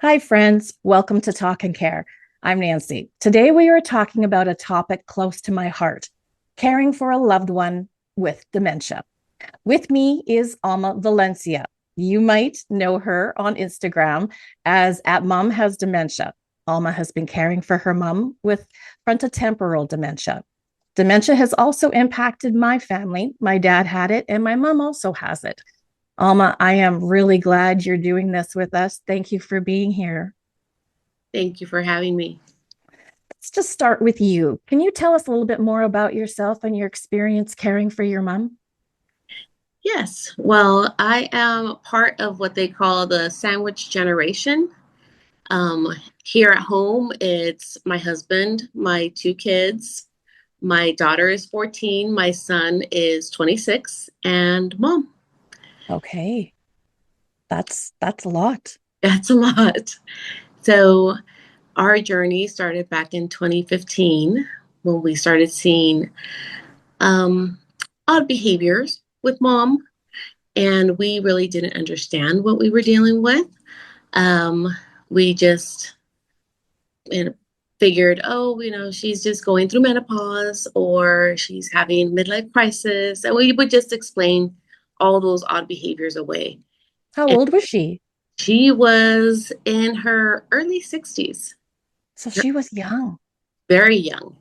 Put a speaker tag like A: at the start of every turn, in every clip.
A: Hi, friends. Welcome to Talk and Care. I'm Nancy. Today, we are talking about a topic close to my heart: caring for a loved one with dementia. With me is Alma Valencia. You might know her on Instagram as at Mom Has Dementia. Alma has been caring for her mom with frontotemporal dementia. Dementia has also impacted my family. My dad had it, and my mom also has it. Alma, I am really glad you're doing this with us. Thank you for being here.
B: Thank you for having me.
A: Let's just start with you. Can you tell us a little bit more about yourself and your experience caring for your mom?
B: Yes, well, I am part of what they call the sandwich generation. Um, Here at home, it's my husband, my two kids. My daughter is 14, my son is 26, and mom.
A: Okay, that's a lot.
B: That's a lot. So, our journey started back in 2015 when we started seeing um, odd behaviors with mom, and we really didn't understand what we were dealing with. Um, we just you figured, oh, she's just going through menopause or she's having midlife crisis, and we would just explain all those odd behaviors away.
A: How
B: And
A: old was she?
B: she was in her early 60s,
A: So she was young.
B: very young,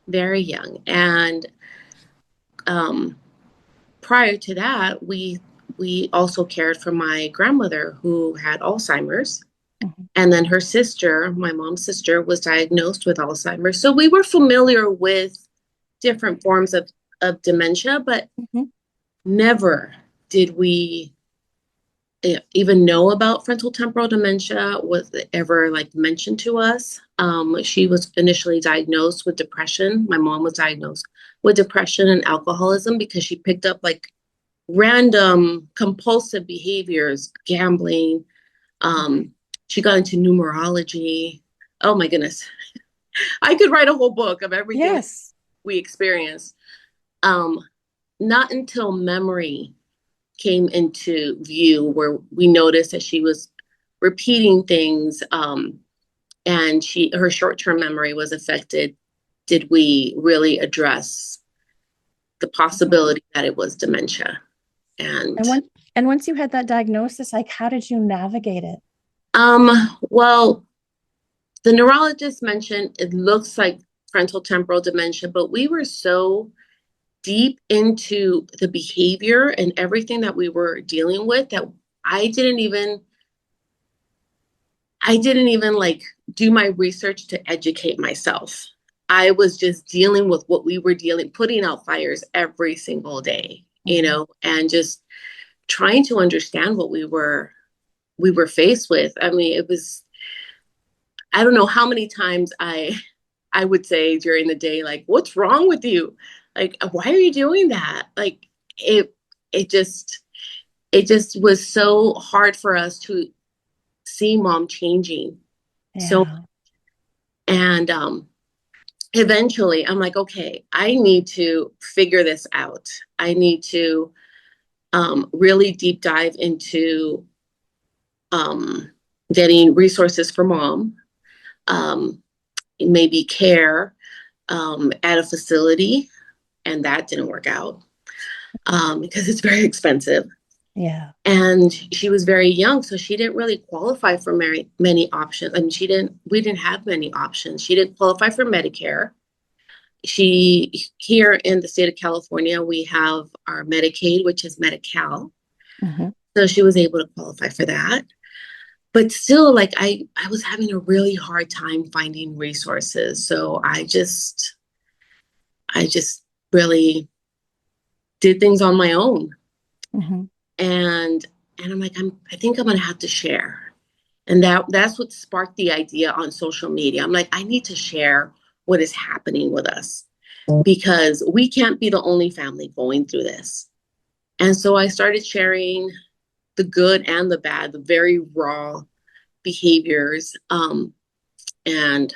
B: very young. And um, prior to that, we also cared for my grandmother who had Alzheimer's.
A: Mhm.
B: And then her sister, my mom's sister, was diagnosed with Alzheimer's. So we were familiar with different forms of dementia, but
A: Mhm.
B: never did we even know about frontal temporal dementia. Was it ever like mentioned to us? She was initially diagnosed with depression. My mom was diagnosed with depression and alcoholism because she picked up like random compulsive behaviors, gambling. Um, she got into numerology. Oh my goodness. I could write a whole book of everything
A: Yes.
B: we experienced. Um, Not until memory came into view where we noticed that she was repeating things, and her short-term memory was affected, did we really address the
A: Mhm.
B: possibility that it was dementia.
A: And
B: And
A: when and once you had that diagnosis, like how did you navigate it?
B: um, well, the neurologist mentioned it looks like frontal temporal dementia, but we were so deep into the behavior and everything that we were dealing with that I didn't even I didn't even like do my research to educate myself. I was just dealing with what we were dealing, putting out fires every single day,
A: Mhm.
B: and just trying to understand what we were faced with. I mean, it was I don't know how many times I would say during the day, like, what's wrong with you? Like, why are you doing that? Like it it just it just was so hard for us to see mom changing. So
A: Yeah.
B: and eventually I'm like, okay, I need to figure this out. I need to really deep dive into um, getting resources for mom, um, maybe care at a facility. And that didn't work out because it's very expensive.
A: Yeah.
B: And she was very young, so she didn't really qualify for many options. I mean, we didn't have many options. She didn't qualify for Medicare. Here in the state of California, we have our Medicaid, which is Medi-Cal.
A: Mhm.
B: So she was able to qualify for that. But still, like I was having a really hard time finding resources. So I just really did things on my own.
A: Mhm.
B: And I'm like, I think I'm gonna have to share. And that's what sparked the idea on social media. I'm like, I need to share what is happening with us because we can't be the only family going through this. And so I started sharing the good and the bad, the very raw behaviors, and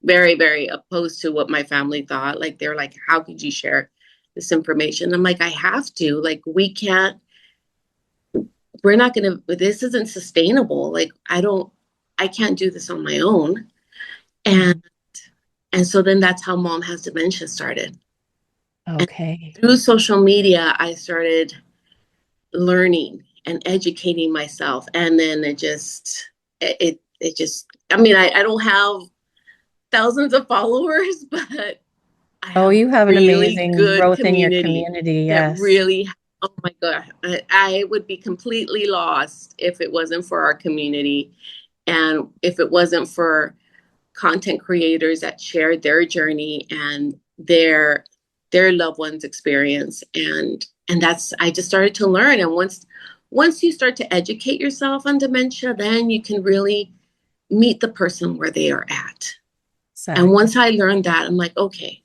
B: very, very opposed to what my family thought. Like they're like, how could you share this information? I'm like, I have to. Like, we're not gonna, this isn't sustainable. Like, I don't. I can't do this on my own.
A: Mhm.
B: And so then that's how Mom Has Dementia started. And
A: Okay.
B: through social media, I started learning and educating myself. And then it just, I mean, I don't have thousands of followers, but I
A: Oh,
B: have
A: you have an
B: really
A: amazing
B: good
A: growth in your
B: community
A: community.
B: that
A: Yes.
B: really, oh my God, I would be completely lost if it wasn't for our community and if it wasn't for content creators that shared their journey and their loved ones experience. And that's, I just started to learn. And once you start to educate yourself on dementia, then you can really meet the person where they are at. And
A: Exactly.
B: once I learned that, I'm like, okay,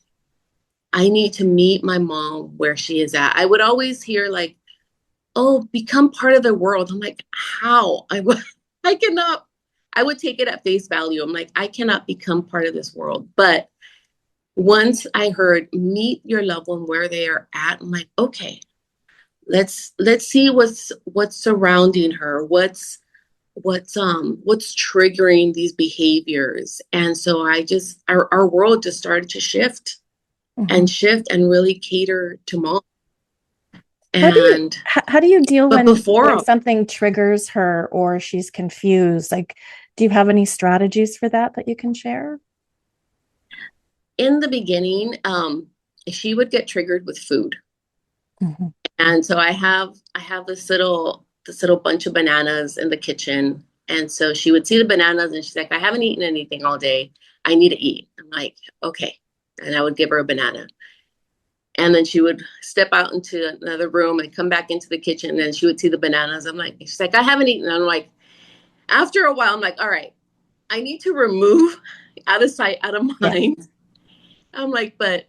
B: I need to meet my mom where she is at. I would always hear like, oh, become part of the world. I'm like, how? I cannot, I would take it at face value. I'm like, I cannot become part of this world. But once I heard meet your loved one where they are at, I'm like, okay, let's see what's surrounding her, what's triggering these behaviors. And so our world just started to
A: Mhm.
B: shift and really cater to mom.
A: How do you
B: And
A: how do you deal
B: but
A: when
B: before,
A: something triggers her or she's confused? Like, do you have any strategies for that you can share?
B: in the beginning, she would get triggered with food.
A: Mhm.
B: And so I have this little bunch of bananas in the kitchen. And so she would see the bananas and she's like, I haven't eaten anything all day. I need to eat. I'm like, okay. And I would give her a banana. And then she would step out into another room and come back into the kitchen and she would see the bananas. I'm like, she's like, I haven't eaten. I'm like, after a while, I'm like, all right, I need to remove out of sight, out of
A: Yeah.
B: mind. I'm like, but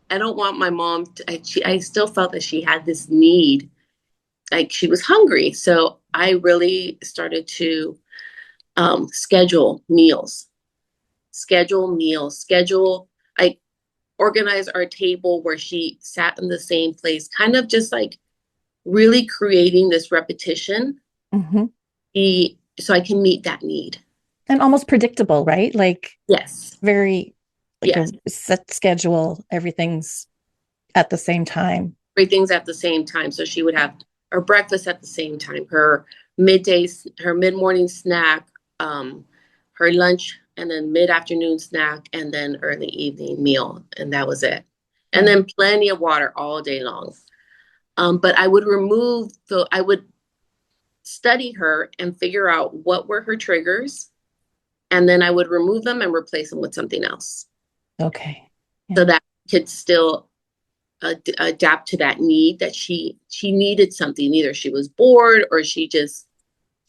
B: I don't want my mom to, I still felt that she had this need, like she was hungry. So I really started to schedule meals, like organize our table where she sat in the same place, kind of just like really creating this repetition
A: Mhm.
B: so I can meet that need.
A: And almost predictable, right? Like
B: Yes.
A: very like a
B: Yes.
A: set schedule, everything's at the same time.
B: Everything's at the same time. So she would have her breakfast at the same time, her mid morning snack, um, her lunch, and then mid afternoon snack, and then early evening meal, and that was it. And
A: Yeah.
B: then plenty of water all day long. But I would study her and figure out what were her triggers, and then I would remove them and replace them with something else,
A: Okay.
B: so
A: Yeah.
B: that could still adapt to that need that she needed something. Either she was bored or she just.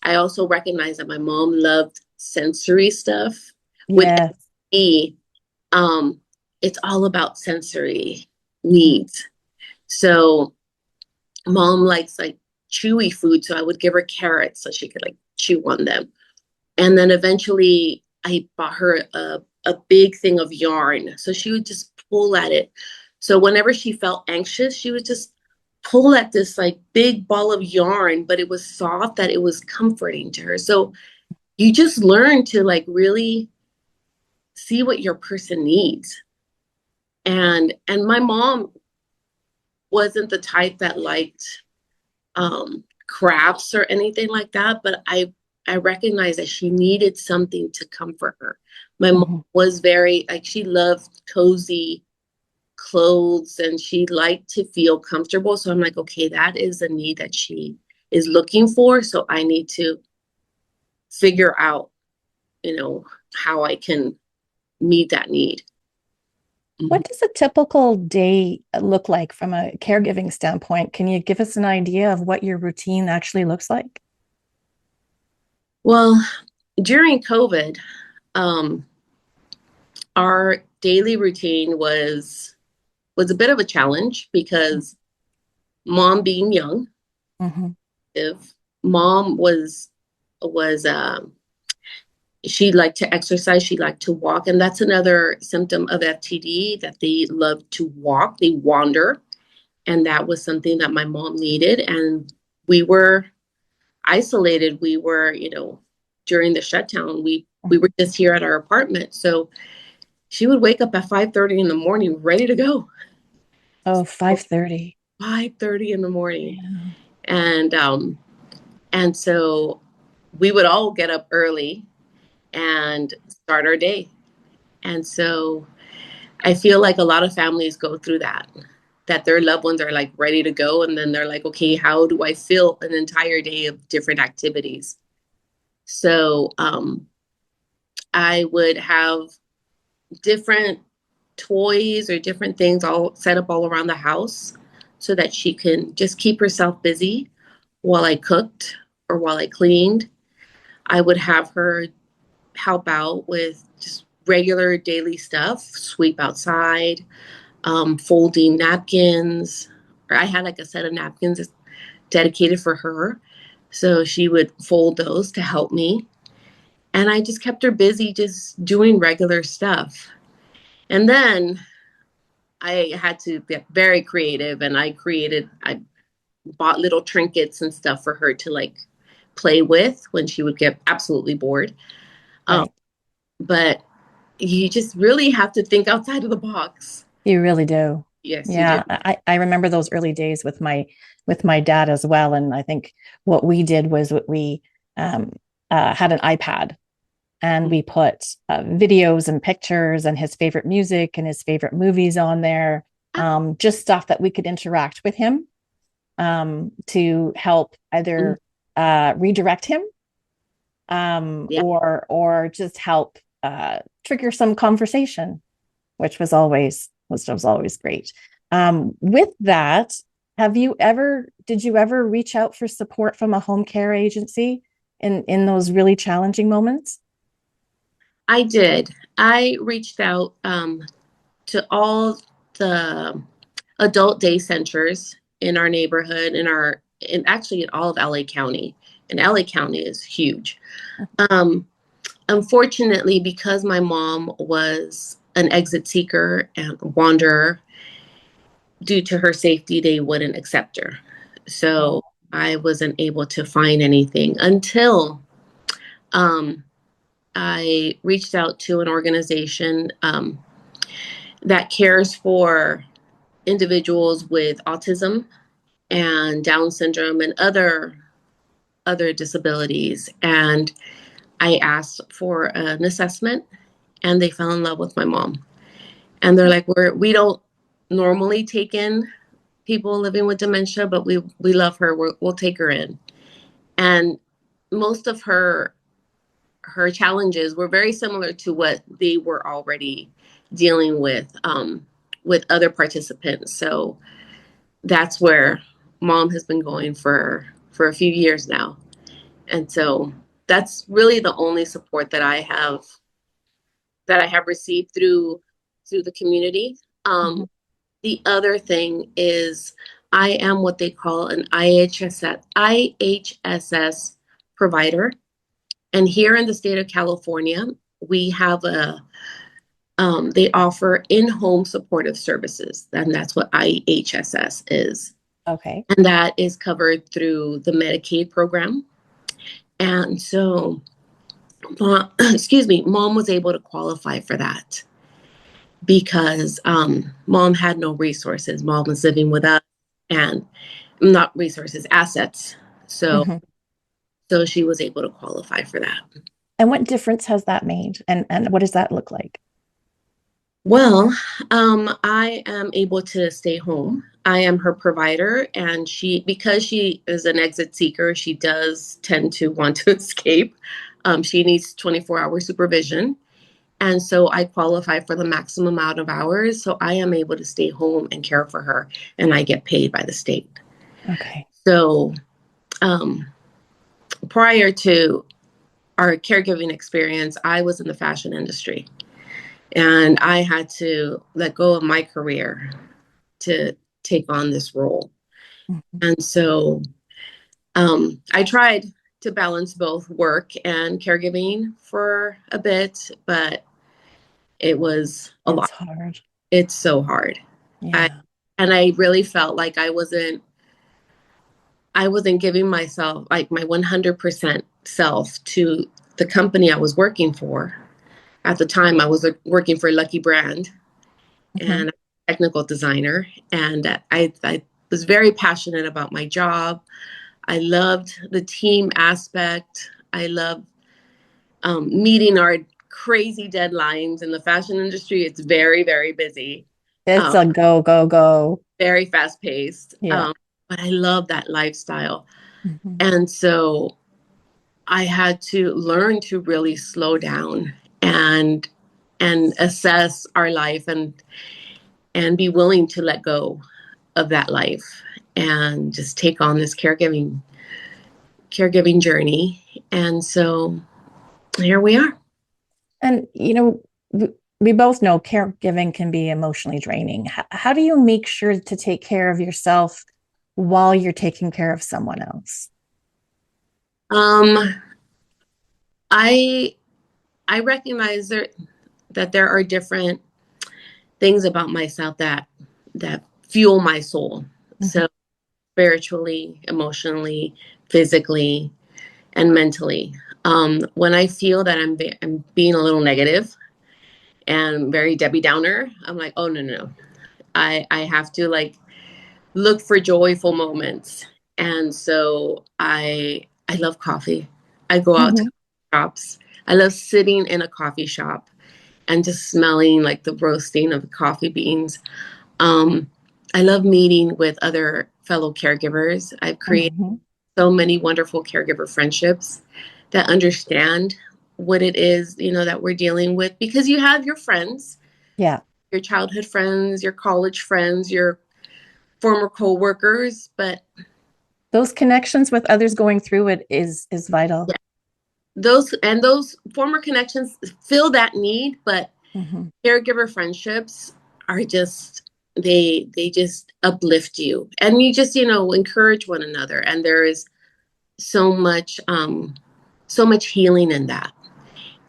B: I also recognize that my mom loved sensory stuff. With
A: Yes.
B: me, it's all about sensory
A: Mhm.
B: needs. So mom likes like chewy food, so I would give her carrots so she could like chew on them. And then eventually I bought her a big thing of yarn. So she would just pull at it. So whenever she felt anxious, she would just pull at this like big ball of yarn, but it was soft that it was comforting to her. So you just learn to like really see what your person needs. And my mom wasn't the type that liked crafts or anything like that, but I recognized that she needed something to comfort her. My mom
A: Mhm.
B: was very like she loved cozy clothes and she liked to feel comfortable. So I'm like, okay, that is a need that she is looking for. So I need to figure out, how I can meet that need. Mhm.
A: What does a typical day look like from a caregiving standpoint? Can you give us an idea of what your routine actually looks like?
B: Well, during COVID, um, our daily routine was a bit of a challenge because mom being young,
A: Mhm.
B: if mom was she liked to exercise, she liked to walk, and that's another symptom of FTD that they love to walk, they wander, and that was something that my mom needed, and we were isolated. We were, during the shutdown, we were just here at our apartment. So she would wake up at 5:30 in the morning, ready to go.
A: Oh, 5:30.
B: 5:30 in the morning.
A: Yeah.
B: And so we would all get up early and start our day. And so I feel like a lot of families go through that their loved ones are like ready to go. And then they're like, okay, how do I fill an entire day of different activities? So I would have different toys or different things all set up all around the house so that she can just keep herself busy while I cooked or while I cleaned. I would have her help out with just regular daily stuff, sweep outside, folding napkins. Or I had like a set of napkins dedicated for her. So she would fold those to help me. And I just kept her busy just doing regular stuff. And then I had to get very creative and I bought little trinkets and stuff for her to like play with when she would get absolutely bored. Um,
A: Right.
B: but you just really have to think outside of the box.
A: You really do.
B: Yes, you do.
A: Yeah. I remember those early days with my dad as well. And I think what we did was we um, had an iPad and we put videos and pictures and his favorite music and his favorite movies on there, just stuff that we could interact with him to help either redirect him
B: Yeah.
A: or just help trigger some conversation, which was always great. With that, did you ever reach out for support from a home care agency in those really challenging moments?
B: I did. I reached out to all the adult day centers in our neighborhood, in actually in all of LA County. And LA County is huge. Um, Unfortunately, because my mom was an exit seeker and wanderer, due to her safety, they wouldn't accept her. So I wasn't able to find anything until um, I reached out to an organization that cares for individuals with autism and Down syndrome and other disabilities. And I asked for an assessment, and they fell in love with my mom. And they're like, we don't normally take in people living with dementia, but we love her. We'll take her in. And most of her challenges were very similar to what they were already dealing with other participants. So that's where mom has been going for a few years now. And so that's really the only support that I have received through the community.
A: Mhm.
B: The other thing is I am what they call an IHSS provider. And here in the state of California, we have they offer in-home supportive services, and that's what IHSS is.
A: Okay.
B: And that is covered through the Medicaid program. And so, excuse me, mom was able to qualify for that because mom had no resources. Mom was living with us and not resources, assets. So,
A: Mhm.
B: so she was able to qualify for that.
A: And what difference has that made? And what does that look like?
B: Well, I am able to stay home. I am her provider, and because she is an exit seeker, she does tend to want to escape. She needs 24-hour supervision. And so I qualify for the maximum amount of hours. So I am able to stay home and care for her, and I get paid by the state.
A: Okay.
B: So um, prior to our caregiving experience, I was in the fashion industry, and I had to let go of my career to take on this role.
A: Mhm.
B: And so I tried to balance both work and caregiving for a bit, but it was a
A: It's
B: lot.
A: hard.
B: It's so hard. I
A: Yeah.
B: and I really felt like I wasn't giving myself like my 100% self to the company I was working for at the time, I was working for Lucky Brand
A: Mm-hmm.
B: and a technical designer. And I was very passionate about my job. I loved the team aspect. I loved meeting our crazy deadlines in the fashion industry. It's very, very busy,
A: It's a go, go, go.
B: very fast paced.
A: Yeah.
B: But I love that lifestyle.
A: Mm-hmm.
B: And so I had to learn to really slow down and assess our life and be willing to let go of that life and just take on this caregiving journey. And so here we are.
A: And, we both know caregiving can be emotionally draining. How do you make sure to take care of yourself while you're taking care of someone else?
B: Um, I I recognize that there are different things about myself that fuel my soul.
A: Mm-hmm.
B: So spiritually, emotionally, physically, and mentally. When I feel that I'm being a little negative and very Debbie Downer, I'm like, oh no, no, no. I have to like look for joyful moments. And so I love coffee. I go out to
A: Mm-hmm.
B: shops. I love sitting in a coffee shop and just smelling like the roasting of the coffee beans. Um, I love meeting with other fellow caregivers. I've created
A: Mm-hmm.
B: so many wonderful caregiver friendships that understand what it is, that we're dealing with because you have your friends,
A: Yeah.
B: your childhood friends, your college friends, your former coworkers, but
A: Those connections with others going through it is vital.
B: yeah, those former connections fill that need, but
A: Mm-hmm.
B: caregiver friendships are just they just uplift you and you just encourage one another, and there is so much so much healing in that.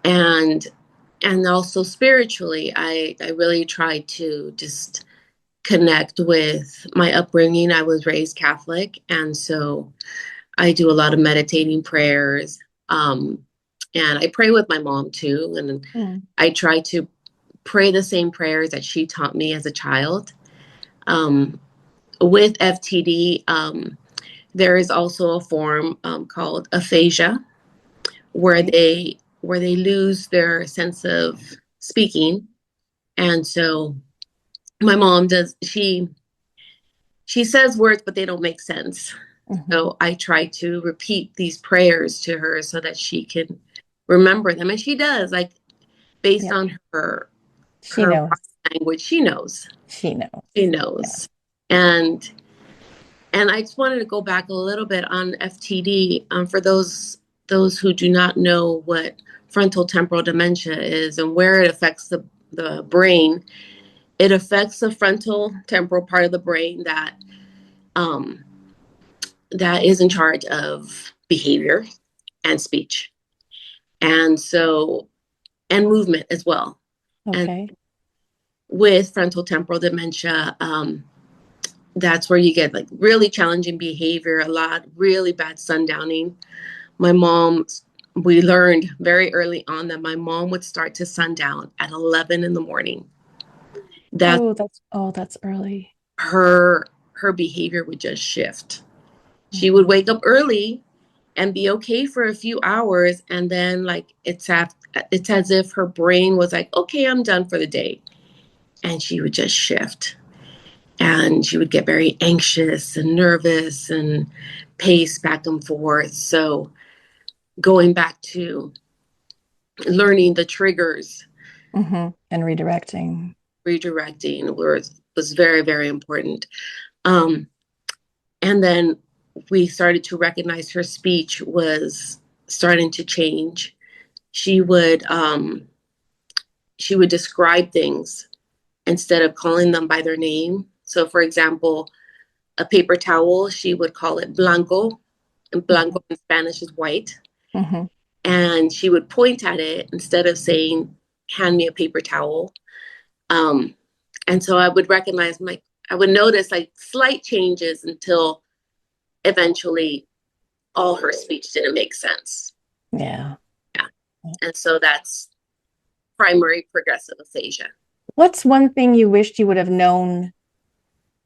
B: And also spiritually, I really try to just connect with my upbringing. I was raised Catholic, and so I do a lot of meditating prayers. Um, and I pray with my mom too. And
A: Mm.
B: I try to pray the same prayers that she taught me as a child. Um, with FTD, there is also a form called aphasia, where
A: Okay.
B: they lose their sense of speaking. And so my mom does she says words, but they don't make sense.
A: Mm-hmm.
B: So I try to repeat these prayers to her so that she can remember them. And she does, like based
A: Yeah.
B: on
A: She
B: her
A: knows.
B: language, she knows.
A: She knows.
B: She
A: Yeah.
B: knows. And I just wanted to go back a little bit on FTD, for those who do not know what frontal temporal dementia is and where it affects the brain. It affects the frontal temporal part of the brain um, that is in charge of behavior and speech, and so and movement as well. And
A: Okay.
B: with frontal temporal dementia, that's where you get like really challenging behavior, a lot really bad sundowning. My mom, we learned very early on that my mom would start to sundown at 11 in the morning. That
A: Oh, that's early.
B: her behavior would just shift. She would
A: Mm-hmm.
B: wake up early and be okay for a few hours, and then like it's as if her brain was like, okay, I'm done for the day, and she would just shift, and she would get very anxious and nervous and pace back and forth. So going back to learning the triggers,
A: Mm-hmm. And redirecting.
B: redirecting was very, very important. Um, and then we started to recognize her speech was starting to change. She would she would describe things instead of calling them by their name. So, for example, a paper towel, she would call it blanco, and
A: Mm-hmm.
B: blanco in Spanish is white.
A: Mm-hmm.
B: And she would point at it instead of saying, hand me a paper towel. Um, and so I would recognize, I would notice like slight changes until eventually all her speech didn't make sense.
A: Yeah.
B: Yeah. And so that's primary progressive aphasia.
A: What's one thing you wished you would have known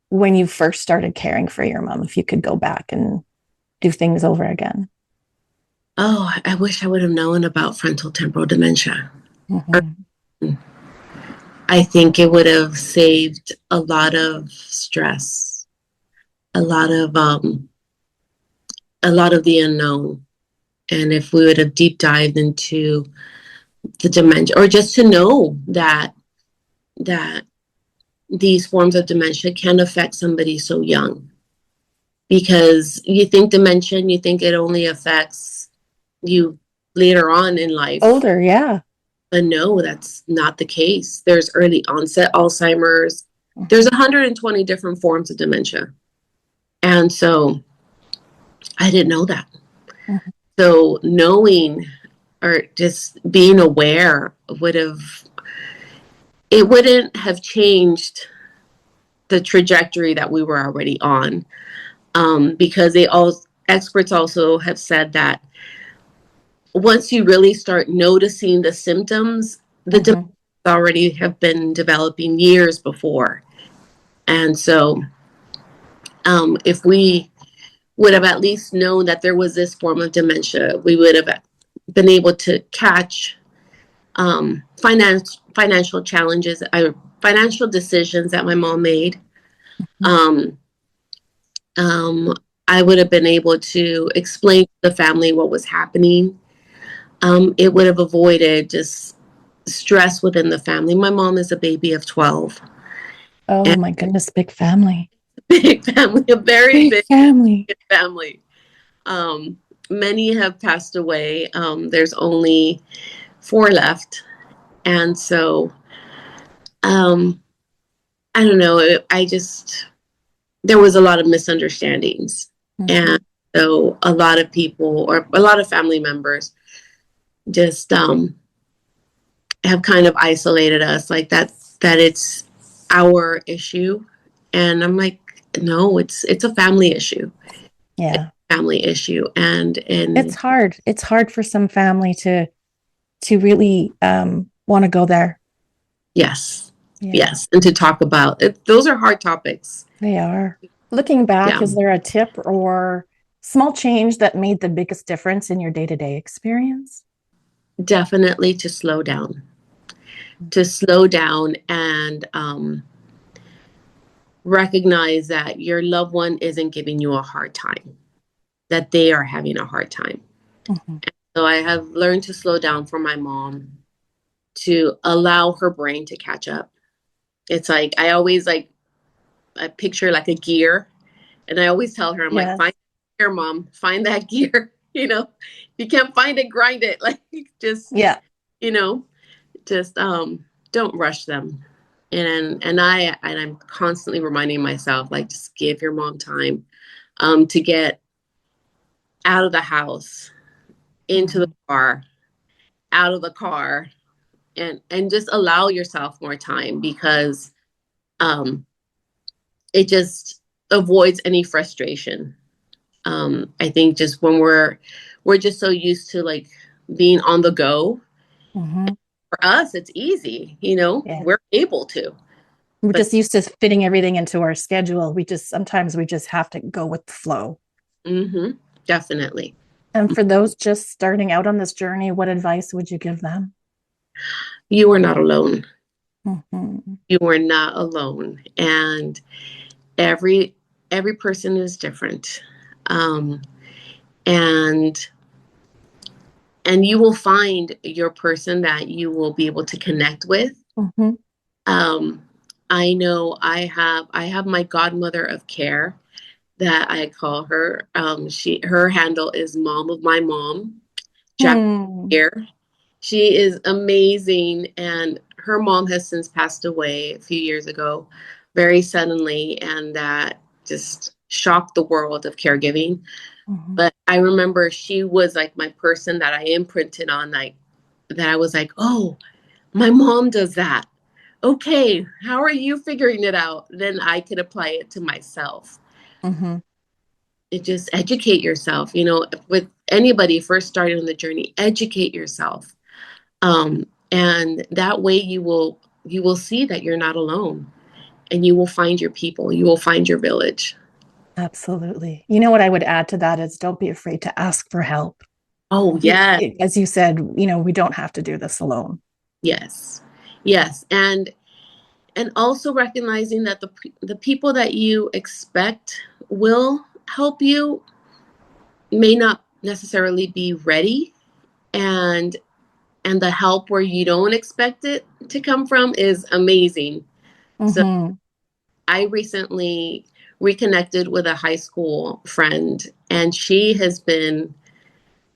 A: when you first started caring for your mom, if you could go back and do things over again?
B: Oh, I wish I would have known about frontal temporal dementia.
A: Mm-hmm.
B: I think it would have saved a lot of stress, a lot of the unknown. And if we would have deep dived into the dementia, or just to know that these forms of dementia can affect somebody so young, because you think dementia and you think it only affects you later on in life.
A: Older, yeah.
B: But no, that's not the case. There's early onset Alzheimer's. There's
A: Mm-hmm.
B: 120 different forms of dementia. And so I didn't know that.
A: Mm-hmm.
B: So knowing, or just being aware, it wouldn't have changed the trajectory that we were already on. Because experts also have said that once you really start noticing the symptoms, the dementia
A: Mm-hmm.
B: already have been developing years before. And so if we would have at least known that there was this form of dementia, we would have been able to catch financial challenges, financial decisions that my mom made. Um, um, I would have been able to explain to the family what was happening. It would have avoided just stress within the family. My mom is a baby of 12.
A: Oh
B: And
A: my goodness, big family.
B: big family, a very
A: Big
B: big
A: family.
B: family. Um, Many have passed away. There's only 4 left. And so, um, I don't know. There was a lot of misunderstandings.
A: Mm-hmm.
B: And so a lot of people, or a lot of family members, just have kind of isolated us, like that it's our issue. And I'm like, no, it's a family issue.
A: Yeah.
B: Family issue. And
A: It's hard for some family to really want to go there.
B: yes,
A: Yeah,
B: yes. And to talk about it, those are hard topics.
A: they are. Looking back,
B: Yeah,
A: is there a tip or small change that made the biggest difference in your day-to-day experience?
B: definitely to slow down and recognize that your loved one isn't giving you a hard time, that they are having a hard time.
A: Mm-hmm.
B: So I have learned to slow down for my mom, to allow her brain to catch up. It's like I always like I picture like a gear, and I always tell her, I'm like,
A: Yes.
B: find gear, mom, find that gear. If you can't find it, grind it. Like just,
A: Yeah.
B: you know, just don't rush them. And I'm constantly reminding myself, like, just give your mom time to get out of the house, into the
A: Mm-hmm.
B: car, out of the car, and just allow yourself more time, because um it just avoids any frustration. I think just when we're just so used to like being on the go.
A: Mm-hmm.
B: For us, it's easy,
A: Yeah.
B: we're able to.
A: We're
B: But
A: just used to fitting everything into our schedule. Sometimes we just have to go with the flow.
B: definitely,
A: And for those just starting out on this journey, what advice would you give them?
B: you are not alone.
A: Mm-hmm.
B: You are not alone, and every person is different. Um, and and you will find your person that you will be able to connect with.
A: Mm-hmm.
B: Um, I know I have my godmother of care, that I call her. Her handle is Mom of My Mom, Jack
A: Hmm.
B: here. She is amazing, and her mom has since passed away a few years ago, very suddenly, and that just shocked the world of caregiving.
A: Mm-hmm.
B: But I remember she was like my person that I imprinted on, like that I was like, oh, my mom does that. Okay, how are you figuring it out? Then I could apply it to myself.
A: Mm-hmm.
B: It just educate yourself, with anybody first starting on the journey, educate yourself. And that way you will see that you're not alone, and you will find your people, you will find your village.
A: Absolutely. You know what I would add to that is don't be afraid to ask for help.
B: Oh yeah.
A: As you said, we don't have to do this alone.
B: Yes. Yes. And also recognizing that the people that you expect will help you may not necessarily be ready, and the help where you don't expect it to come from is amazing. So
A: Mm-hmm.
B: I recently reconnected with a high school friend, and she has been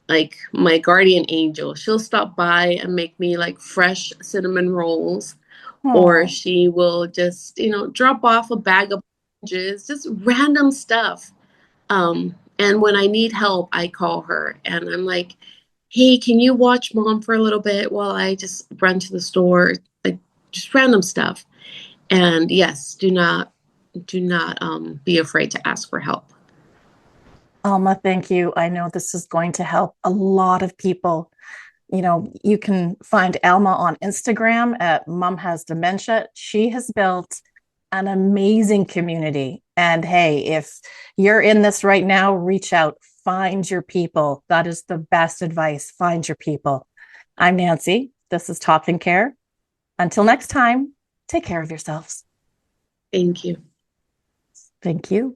B: like my guardian angel. She'll stop by and make me like fresh cinnamon rolls, or
A: Oh,
B: she will just, drop off a bag of oranges, just random stuff. And when I need help, I call her and I'm like, hey, can you watch mom for a little bit while I just run to the store? Like just random stuff. And yes, do not be afraid to ask for help.
A: Alma, thank you. I know this is going to help a lot of people. You can find Alma on Instagram at Mom Has Dementia. She has built an amazing community. And hey, if you're in this right now, reach out, find your people. That is the best advice. Find your people. I'm Nancy. This is Talk and Care. Until next time, take care of yourselves.
B: Thank you.
A: Thank you.